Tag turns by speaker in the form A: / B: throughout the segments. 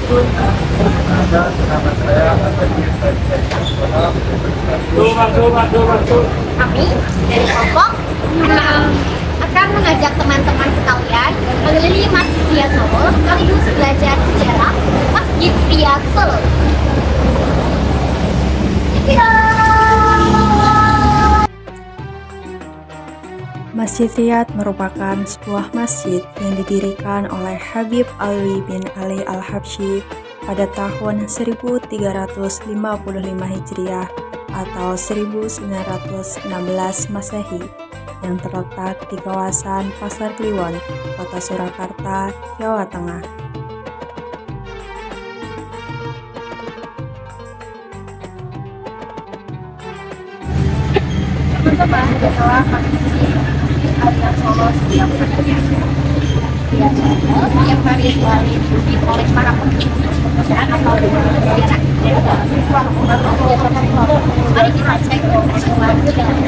A: Kami dari kelompok akan mengajak teman-teman sekalian mengelilingi Masjid Riyad Solo sekaligus belajar sejarah Masjid Riyad Solo.
B: Masjid Riyad merupakan sebuah masjid yang didirikan oleh Habib Alwi bin Ali Al-Habsyi pada tahun 1355 Hijriah atau 1916 Masehi yang terletak di kawasan Pasar Kliwon, Kota Surakarta, Jawa Tengah.
A: Teman-teman, setelah kondisi Riyad Solo setiap harinya Riyad Solo setiap hari dilalui oleh para pengunjung dan atau berziarah. Mari kita cek sesuatu dengan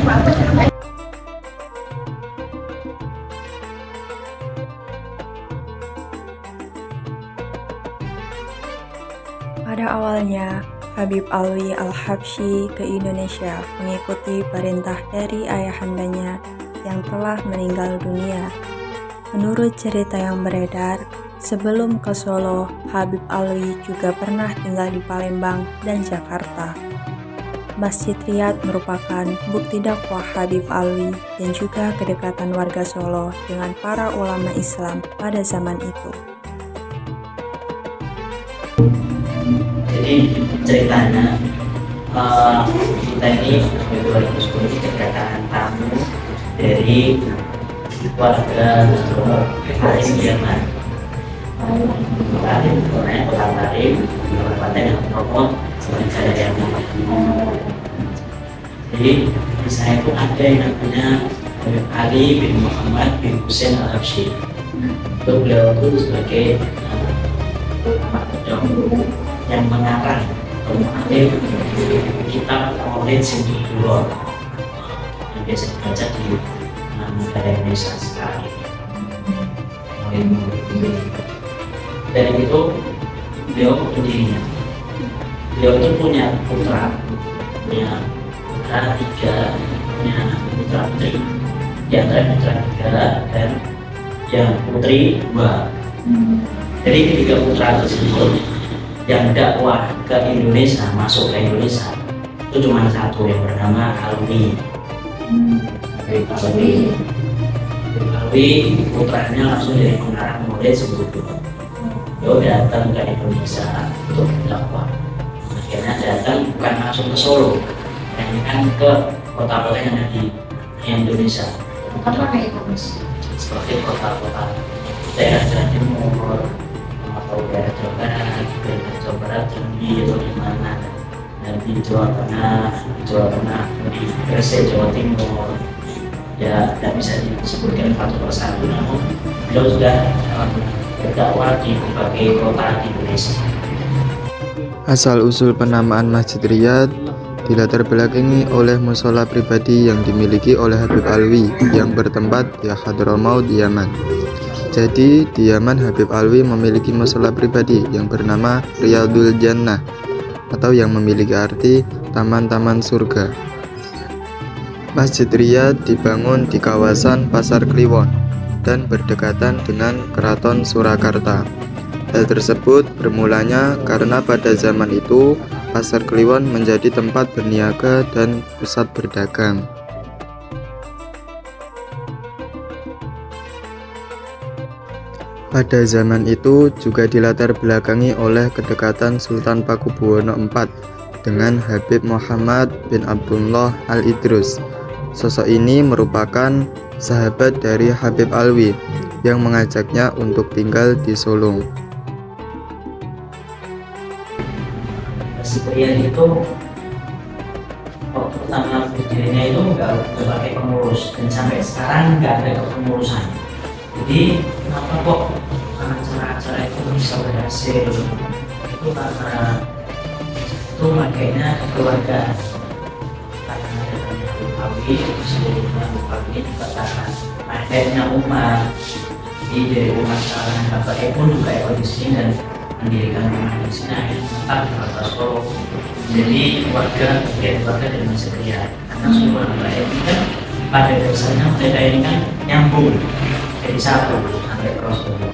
B: Pada awalnya, Habib Alwi Al-Habsyi ke Indonesia mengikuti perintah dari ayahandanya yang telah meninggal dunia. Menurut cerita yang beredar, sebelum ke Solo, Habib Alwi juga pernah tinggal di Palembang dan Jakarta. Masjid Riyad merupakan bukti dakwah Habib Alwi dan juga kedekatan warga Solo dengan para ulama Islam pada zaman itu.
C: Jadi ceritanya kita ini 2010 kedatangan tamu dari warga Tarim Jerman. Tarim, kota Tarim, Kabupaten Hapropo, negara Jerman. Jadi di sana itu ada yang namanya Habib Ali bin Muhammad bin Husain Al-Habsyi. Itu beliau itu sebagai yang mengarang mengalif kitab Maulid Sindullah yang biasa dibaca di negara Indonesia sekarang ini. Dari itu beliau pendirinya. Beliau itu punya putra tiga, punya putra putri. Di antara putra tiga dan yang putri dua. Jadi ketiga putra tersebut yang dakwah ke Indonesia, masuk ke Indonesia itu cuma satu yang bernama Alwi. Alwi putranya langsung dari mengarang Maulid sebelumnya. Dia datang ke Indonesia untuk dakwah. Akhirnya datang bukan langsung ke Solo, melainkan ke kota-kota yang ada di Indonesia.
A: Apa kayak itu, Mas?
C: Seperti kota-kota daerah Jawa Timur atau daerah Jawa Barat, daerah Jawa Barat, Jambi atau di mana, dan di Jawa Tengah, di Gresik, Jawa Timur. Ya, tidak bisa disebutkan satu persatu, namun beliau sudah berdakwah di berbagai kota di Indonesia.
D: Asal-usul penamaan Masjid Riyad dilatar belakangi oleh musola pribadi yang dimiliki oleh Habib Alwi yang bertempat di Hadramaut, Yaman. Jadi, di Yaman Habib Alwi memiliki musola pribadi yang bernama Riyadul Jannah atau yang memiliki arti taman-taman surga. Masjid Riyad dibangun di kawasan Pasar Kliwon dan berdekatan dengan Keraton Surakarta. Hal tersebut bermulanya karena pada zaman itu Pasar Kliwon menjadi tempat berniaga dan pusat berdagang. Pada zaman itu juga dilatar belakangi oleh kedekatan Sultan Pakubuwono IV dengan Habib Muhammad bin Abdullah Al-Idrus. Sosok ini merupakan sahabat dari Habib Alwi yang mengajaknya untuk tinggal di Solo.
C: Masjid Riyad itu pertama berdirinya itu nggak pakai pengurus, dan sampai sekarang nggak ada kepengurusan. Jadi kenapa kok acara-acara itu bisa berhasil? Itu karena itu makanya keluarga, karena adanya Alwi, seluruh Alwi juga karena adanya umat. Jadi dari umat sekarang bapaknya pun juga ekor di sini, dan mendirikan rumah di sini tetap di Kota Solo. Jadi keluarga dari Mas Satria, karena semua rakyat ini kan pada dasarnya mereka ini kan nyambung jadi satu sampai Rasulullah.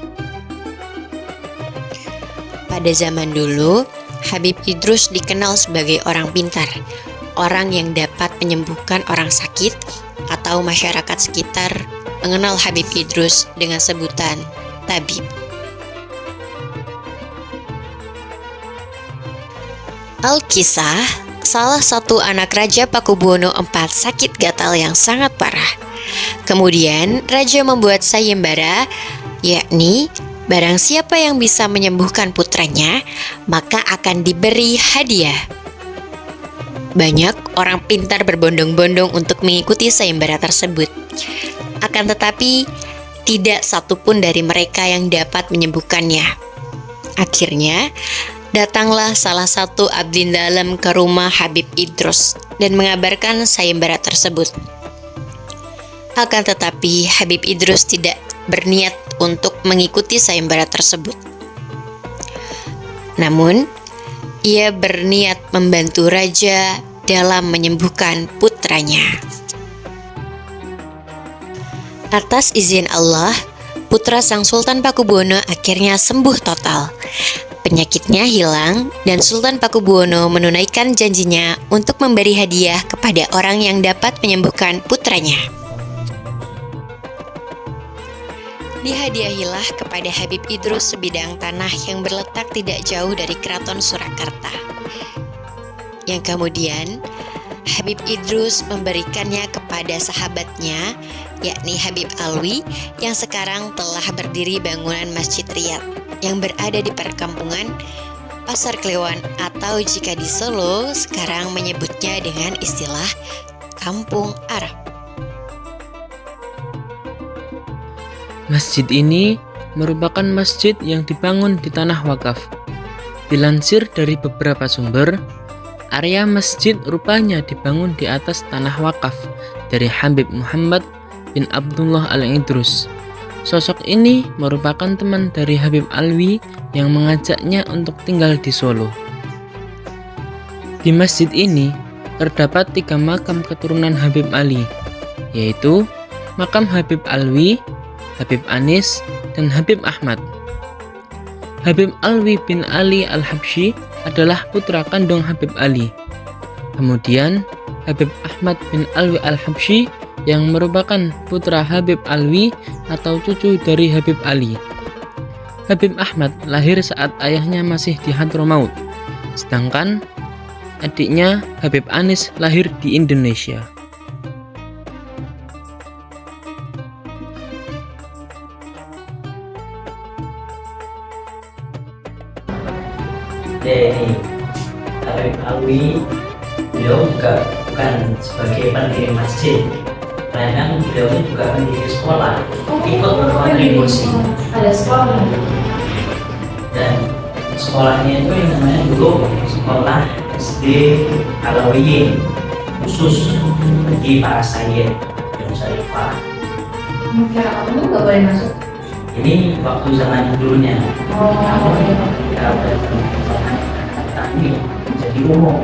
E: Pada zaman dulu, Habib Idrus dikenal sebagai orang pintar, orang yang dapat menyembuhkan orang sakit, atau masyarakat sekitar mengenal Habib Idrus dengan sebutan tabib. Alkisah, salah satu anak Raja Pakubuwono IV sakit gatal yang sangat parah. Kemudian Raja membuat sayembara, yakni barang siapa yang bisa menyembuhkan putranya, maka akan diberi hadiah. Banyak orang pintar berbondong-bondong untuk mengikuti sayembara tersebut. Akan tetapi, tidak satupun dari mereka yang dapat menyembuhkannya. Akhirnya, datanglah salah satu abdi dalam ke rumah Habib Idrus dan mengabarkan sayembara tersebut. Akan tetapi Habib Idrus tidak berniat untuk mengikuti sayembara tersebut. Namun, ia berniat membantu raja dalam menyembuhkan putranya. Atas izin Allah, putra sang Sultan Pakubuwono akhirnya sembuh total. Penyakitnya hilang dan Sultan Pakubuwono menunaikan janjinya untuk memberi hadiah kepada orang yang dapat menyembuhkan putranya. Dihadiahilah kepada Habib Idrus sebidang tanah yang berletak tidak jauh dari Keraton Surakarta. Yang kemudian Habib Idrus memberikannya kepada sahabatnya, yakni Habib Alwi, yang sekarang telah berdiri bangunan Masjid Riyad yang berada di perkampungan Pasar Klewan, atau jika di Solo sekarang menyebutnya dengan istilah Kampung Arab.
F: Masjid ini merupakan masjid yang dibangun di tanah wakaf. Dilansir dari beberapa sumber, area masjid rupanya dibangun di atas tanah wakaf dari Habib Muhammad bin Abdullah Al-Idrus. Sosok ini merupakan teman dari Habib Alwi yang mengajaknya untuk tinggal di Solo. Di masjid ini terdapat 3 makam keturunan Habib Ali, yaitu makam Habib Alwi, Habib Anis, dan Habib Ahmad. Habib Alwi bin Ali Al-Habsyi adalah putra kandung Habib Ali. Kemudian Habib Ahmad bin Alwi Al-Habsyi yang merupakan putra Habib Alwi atau cucu dari Habib Ali. Habib Ahmad lahir saat ayahnya masih di Hadramaut, sedangkan adiknya Habib Anis lahir di Indonesia.
C: Jadi Habib Alwi, beliau juga bukan sebagai pendiri masjid, melainkan beliau juga pendiri sekolah, ikut berkontribusi.
A: Ada sekolah.
C: Dan sekolahnya itu yang namanya dulu sekolah SD Alawiyin, khusus bagi para sayyid dan syarifah.
A: Mungkin kamu nggak boleh masuk.
C: Ini waktu zaman dulunya. Namun ketika kami jadi umum.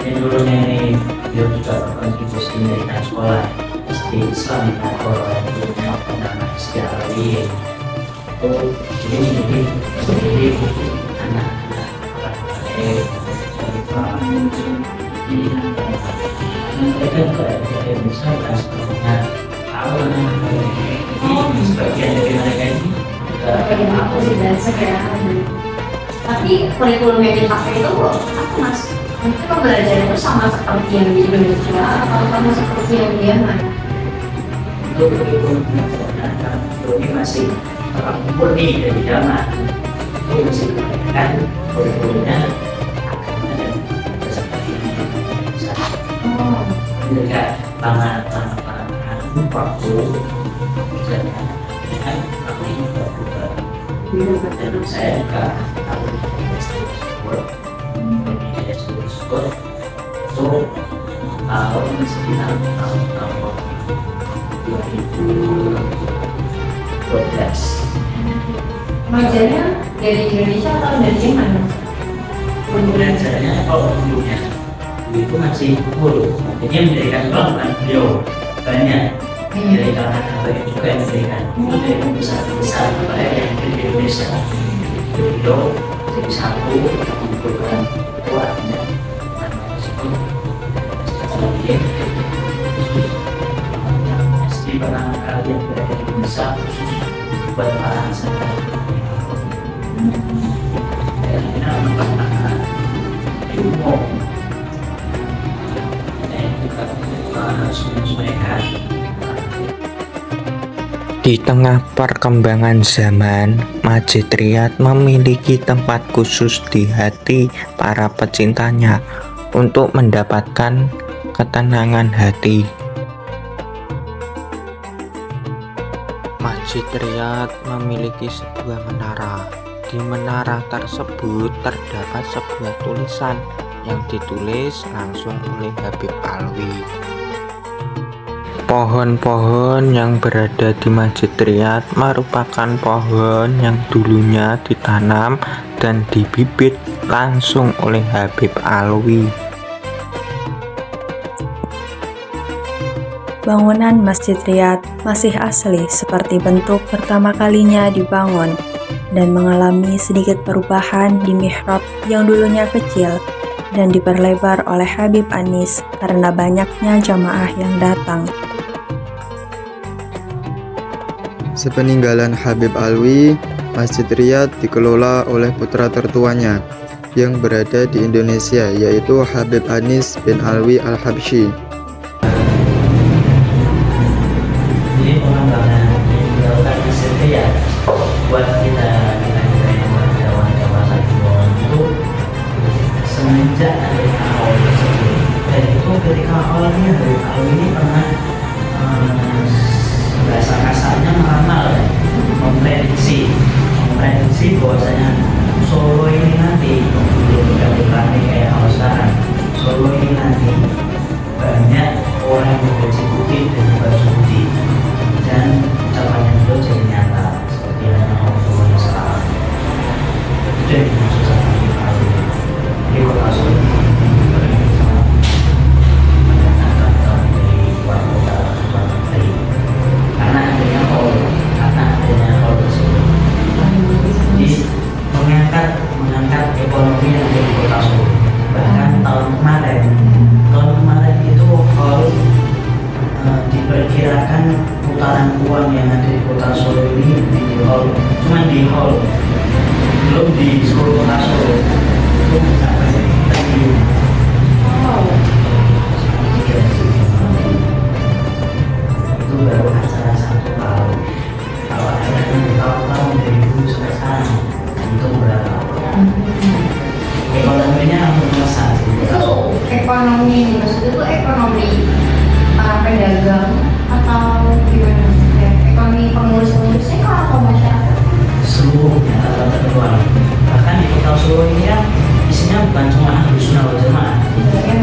C: Yang dulunya ini dia juga berkontribusi mendirikan sekolah SD Islam di Bogor yang dulunya anak SD Alawiyin. Jadi anak-anak mereka juga tidak bisa sepenuhnya tahu. Jadi sebagian dari mereka ini
A: Bagaimana aku sih dan sekarang. Tapi kurikulum yang dipakai itu apa mas? Mungkin pembelajaran itu sama seperti yang di Indonesia atau sama seperti yang di Yaman?
C: itu kurikulum pelajaran ini masih terlalu murni dari zaman. Itu masih kan kurikulumnya akan ada seperti ini. Mereka tangan waktu dan aku ini berubah. Dan saya juga tahu jadi syukur itu tahun sekitar tahun 2012
A: Mengajarnya dari Indonesia atau dari Jerman?
C: Belajarnya kalau dulunya itu masih full, jadi yang mendirikan sekolah bukan beliau, banyak dari kalangan banyak juga yang mendirikan itu dari besar banyak yang di Indonesia. Beliau jadi satu mengumpulkan kuatnya karena tersebut jadi SD pertama kali yang berada di Indonesia khusus buat para anak.
G: Di tengah perkembangan zaman, Masjid Riyadh memiliki tempat khusus di hati para pecintanya untuk mendapatkan ketenangan hati. Masjid Riyadh memiliki sebuah menara. Di menara tersebut terdapat sebuah tulisan yang ditulis langsung oleh Habib Alwi. Pohon-pohon yang berada di Masjid Riyadh merupakan pohon yang dulunya ditanam dan dibibit langsung oleh Habib Alwi.
B: Bangunan Masjid Riyadh masih asli seperti bentuk pertama kalinya dibangun dan mengalami sedikit perubahan di mihrab yang dulunya kecil dan diperlebar oleh Habib Anis karena banyaknya jamaah yang datang.
D: Sepeninggalan Habib Alwi, Masjid Riyadh dikelola oleh putra tertuanya yang berada di Indonesia, yaitu Habib Anis bin Alwi Al-Habsyi.
C: Jadi pengembangan yang dilakukan Masjid Riyadh buat kita yang warga itu semenjak dari awal tersebut. Dan itu ketika awalnya Habib Alwi ini pernah bahasa kasarnya meramal, memprediksi bahwasanya Solo ini nanti belum berani kayak kalau sekarang. Solo ini nanti banyak orang yang membaca bukti dan membaca bukti, dan ucapannya itu jadi nyata seperti yang Allah sekarang. Itu yang dimaksud sama Habib Alwi di kota Solo. Mengangkat ekonomi yang ada di kota Solo. Bahkan tahun kemarin itu hall diperkirakan putaran uang yang ada di kota Solo ini di hall, cuma di hall, belum di seluruh kota Solo, itu mencapai triliun. Itu baru acara 1 tahun. Kalau ada tahun-tahun dari dulu sampai sekarang, itu berapa? Ekonominya melesat.
A: Itu ekonomi, maksudnya itu ekonomi para pedagang atau gimana maksudnya? Ekonomi pengurus-pengurusnya atau masyarakat?
C: Seluruhnya tanpa terkecuali. Bahkan di kota Solo ini kan isinya bukan cuma ahli sunnah wal jamaah, bahkan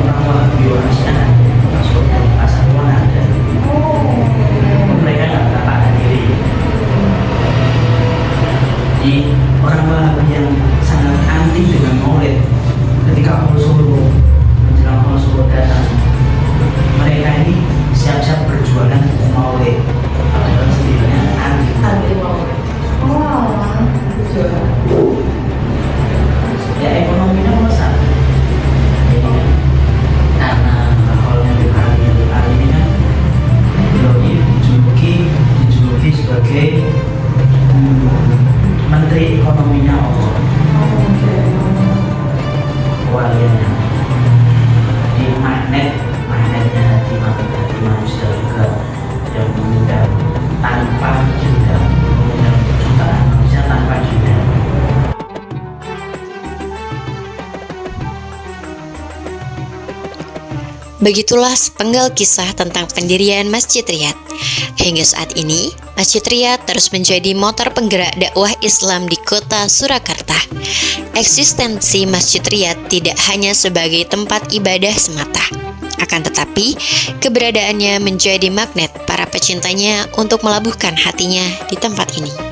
C: orang Wahabi orang Syiah di kota Solo, pasar Tuan ada. Mereka nggak mengatakan diri. Di orang Wahabi yang sangat anti dengan maulid, ketika Hall Solo menjelang Hall Solo datang, mereka ini siap-siap berjualan maulid, padahal sebenarnya anti maulid. Ya ekonominya melesat. Karena hallnya Habib Alwi ini kan beliau ini dijuluki sebagai Menteri Ekonominya Allah. Waliannya di magnetnya hati manusia juga yang mengundang tanpa dendam, mengundang jutaan manusia tanpa dendam.
E: Begitulah sepenggal kisah tentang pendirian Masjid Riyadh. Hingga saat ini, Masjid Riyadh terus menjadi motor penggerak dakwah Islam di kota Surakarta. Eksistensi Masjid Riyadh tidak hanya sebagai tempat ibadah semata, akan tetapi keberadaannya menjadi magnet para pecintanya untuk melabuhkan hatinya di tempat ini.